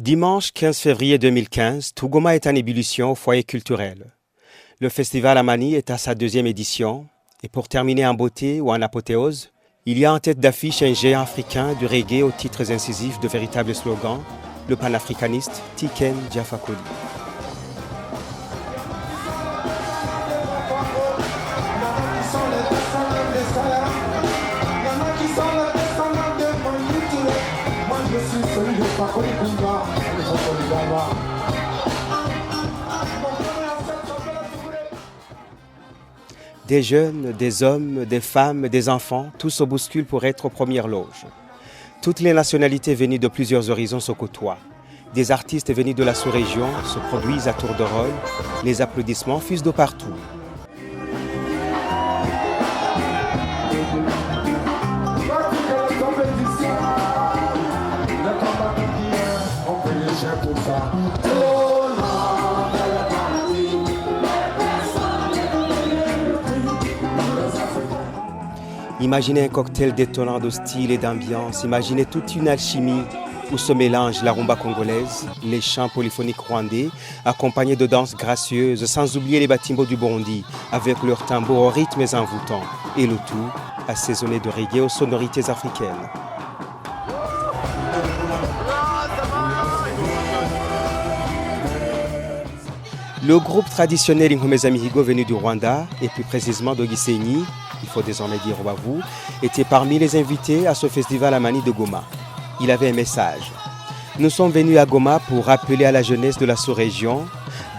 Dimanche 15 février 2015, tout Goma est en ébullition au foyer culturel. Le festival Amani est à sa deuxième édition et pour terminer en beauté ou en apothéose, il y a en tête d'affiche un géant africain du reggae aux titres incisifs de véritables slogans, le panafricaniste Tiken Jah Fakoly. Des jeunes, des hommes, des femmes, des enfants, tous se bousculent pour être aux premières loges. Toutes les nationalités venues de plusieurs horizons se côtoient. Des artistes venus de la sous-région se produisent à tour de rôle. Les applaudissements fusent de partout. Imaginez un cocktail détonnant de style et d'ambiance. Imaginez toute une alchimie où se mélangent la rumba congolaise, les chants polyphoniques rwandais, accompagnés de danses gracieuses, sans oublier les batimbos du Burundi, avec leurs tambours aux rythmes envoûtants, et le tout assaisonné de reggae aux sonorités africaines. Le groupe traditionnel Inkomeza Mihigo venu du Rwanda, et plus précisément de Gisenyi, il faut désormais dire Wavu, était parmi les invités à ce festival Amani de Goma. Il avait un message. Nous sommes venus à Goma pour rappeler à la jeunesse de la sous-région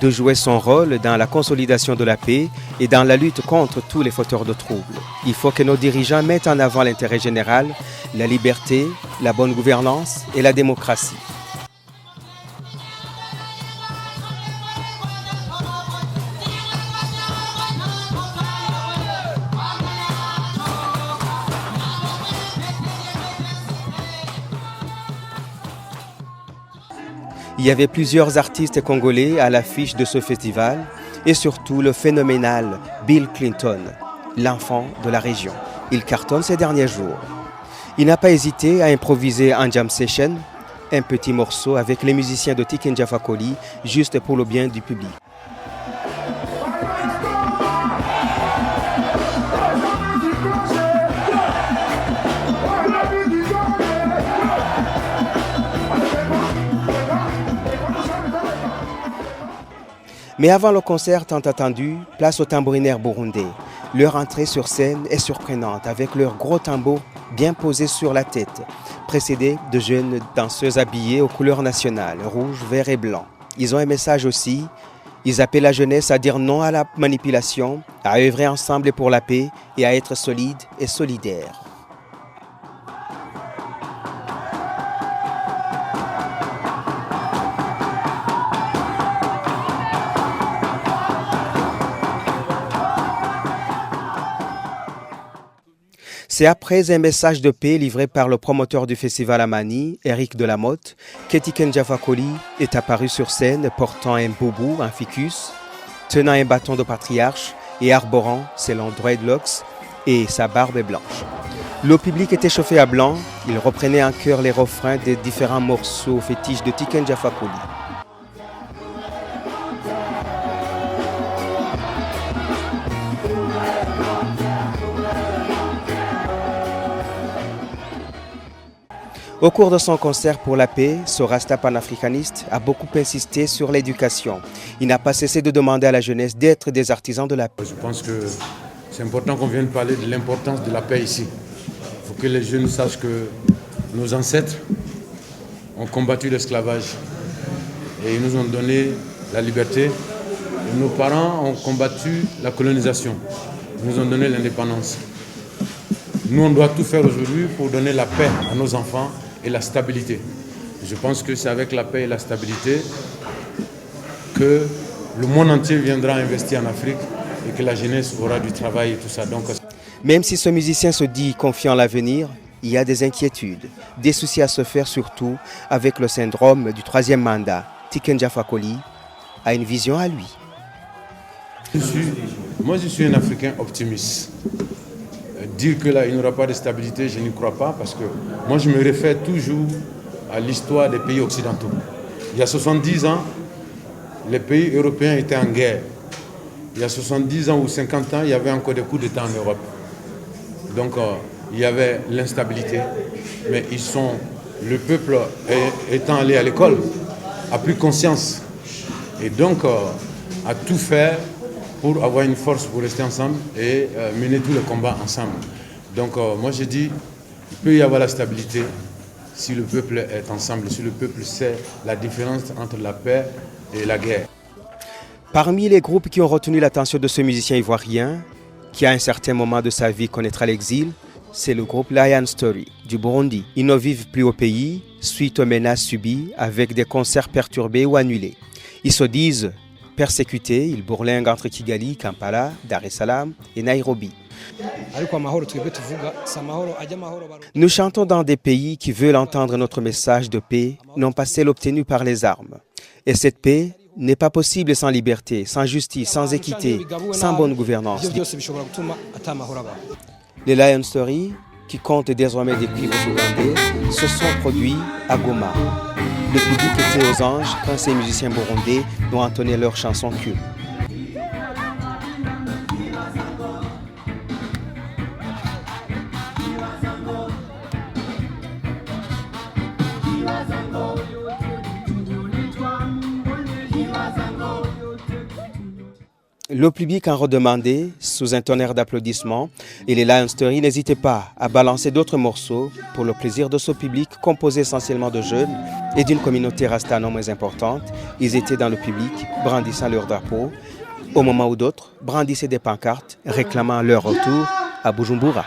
de jouer son rôle dans la consolidation de la paix et dans la lutte contre tous les fauteurs de troubles. Il faut que nos dirigeants mettent en avant l'intérêt général, la liberté, la bonne gouvernance et la démocratie. Il y avait plusieurs artistes congolais à l'affiche de ce festival et surtout le phénoménal Bill Clinton, l'enfant de la région. Il cartonne ces derniers jours. Il n'a pas hésité à improviser en jam session un petit morceau avec les musiciens de Tiken Jah Fakoly juste pour le bien du public. Mais avant le concert tant attendu, place aux tambourinaires burundais. Leur entrée sur scène est surprenante avec leurs gros tambours bien posés sur la tête, précédés de jeunes danseuses habillées aux couleurs nationales, rouge, vert et blanc. Ils ont un message aussi. Ils appellent la jeunesse à dire non à la manipulation, à œuvrer ensemble pour la paix et à être solides et solidaires. C'est après un message de paix livré par le promoteur du festival Amani, Eric Delamotte, que Tiken Jah Fakoly est apparu sur scène portant un boubou, un ficus, tenant un bâton de patriarche et arborant ses longs dreadlocks et sa barbe blanche. Le public était chauffé à blanc, il reprenait en chœur les refrains des différents morceaux fétiches de Tiken Jah Fakoly. Au cours de son concert pour la paix, ce rasta panafricaniste a beaucoup insisté sur l'éducation. Il n'a pas cessé de demander à la jeunesse d'être des artisans de la paix. Je pense que c'est important qu'on vienne parler de l'importance de la paix ici. Il faut que les jeunes sachent que nos ancêtres ont combattu l'esclavage et ils nous ont donné la liberté. Et nos parents ont combattu la colonisation. Ils nous ont donné l'indépendance. Nous, on doit tout faire aujourd'hui pour donner la paix à nos enfants et la stabilité. Je pense que c'est avec la paix et la stabilité que le monde entier viendra investir en Afrique et que la jeunesse aura du travail et tout ça. Donc, même si ce musicien se dit confiant en l'avenir, il y a des inquiétudes, des soucis à se faire surtout avec le syndrome du troisième mandat. Tiken Jah Fakoly a une vision à lui. Moi, je suis un Africain optimiste. Dire que là, il n'y aura pas de stabilité, je n'y crois pas, parce que moi, je me réfère toujours à l'histoire des pays occidentaux. Il y a 70 ans, les pays européens étaient en guerre. Il y a 70 ans ou 50 ans, il y avait encore des coups d'État en Europe. Donc il y avait l'instabilité, mais le peuple étant allé à l'école, a pris conscience et donc a tout fait pour avoir une force pour rester ensemble et mener tous les combats ensemble. Donc moi je dis, il peut y avoir la stabilité si le peuple est ensemble, si le peuple sait la différence entre la paix et la guerre. Parmi les groupes qui ont retenu l'attention de ce musicien ivoirien, qui à un certain moment de sa vie connaîtra l'exil, c'est le groupe Lion Story du Burundi. Ils ne vivent plus au pays suite aux menaces subies avec des concerts perturbés ou annulés. Ils se disent persécutés, ils bourlinguent entre Kigali, Kampala, Dar es Salaam et Nairobi. Nous chantons dans des pays qui veulent entendre notre message de paix, non pas celle obtenue par les armes. Et cette paix n'est pas possible sans liberté, sans justice, sans équité, sans bonne gouvernance. Les Lion Story, qui comptent désormais des pivres ougandais, se sont produits à Goma. Le public était aux anges quand ces musiciens burundais ont entonné leur chanson culte. Le public en redemandait sous un tonnerre d'applaudissements et les Lion Story n'hésitaient pas à balancer d'autres morceaux pour le plaisir de ce public composé essentiellement de jeunes et d'une communauté rasta non moins importante. Ils étaient dans le public brandissant leur drapeau au moment où d'autres brandissaient des pancartes réclamant leur retour à Bujumbura.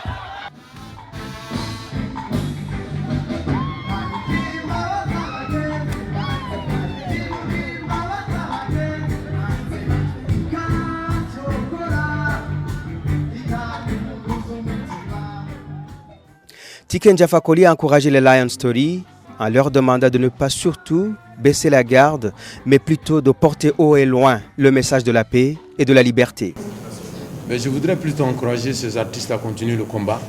Tiken Jah Fakoly a encouragé les Lion Story en leur demandant de ne pas surtout baisser la garde, mais plutôt de porter haut et loin le message de la paix et de la liberté. Mais je voudrais plutôt encourager ces artistes à continuer le combat.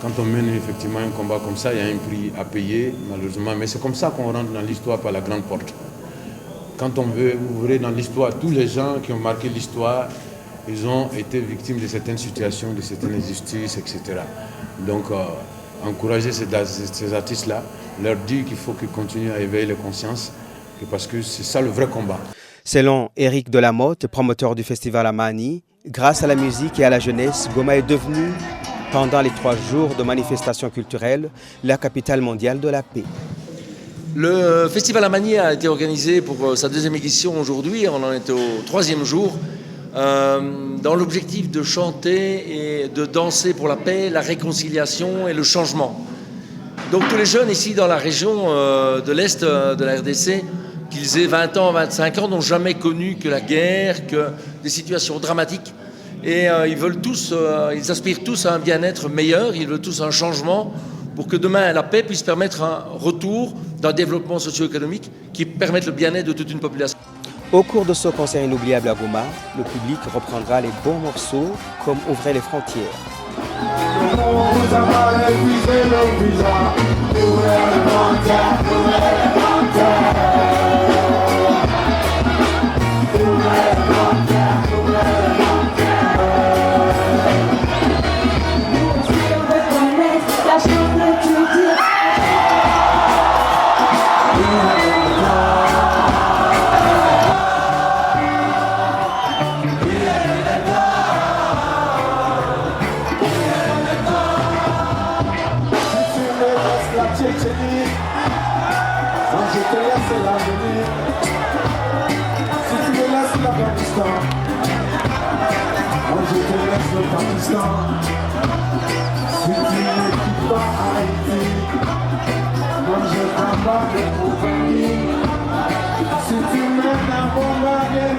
Quand on mène effectivement un combat comme ça, il y a un prix à payer, malheureusement. Mais c'est comme ça qu'on rentre dans l'histoire par la grande porte. Quand on veut ouvrir dans l'histoire, tous les gens qui ont marqué l'histoire, ils ont été victimes de certaines situations, de certaines injustices, etc. Donc, encourager ces artistes-là, leur dire qu'il faut qu'ils continuent à éveiller les consciences, parce que c'est ça le vrai combat. Selon Éric Delamotte, promoteur du festival Amani, grâce à la musique et à la jeunesse, Goma est devenue, pendant les 3 jours de manifestations culturelles, la capitale mondiale de la paix. Le festival Amani a été organisé pour sa 2e édition aujourd'hui, on en est au 3e jour. Dans l'objectif de chanter et de danser pour la paix, la réconciliation et le changement. Donc tous les jeunes ici dans la région de l'Est de la RDC, qu'ils aient 20 ans, 25 ans, n'ont jamais connu que la guerre, que des situations dramatiques. Et ils aspirent tous à un bien-être meilleur, ils veulent tous un changement pour que demain la paix puisse permettre un retour d'un développement socio-économique qui permette le bien-être de toute une population. Au cours de ce concert inoubliable à Goma, le public reprendra les bons morceaux comme Ouvrir les frontières. Si tu mènes un bombardier,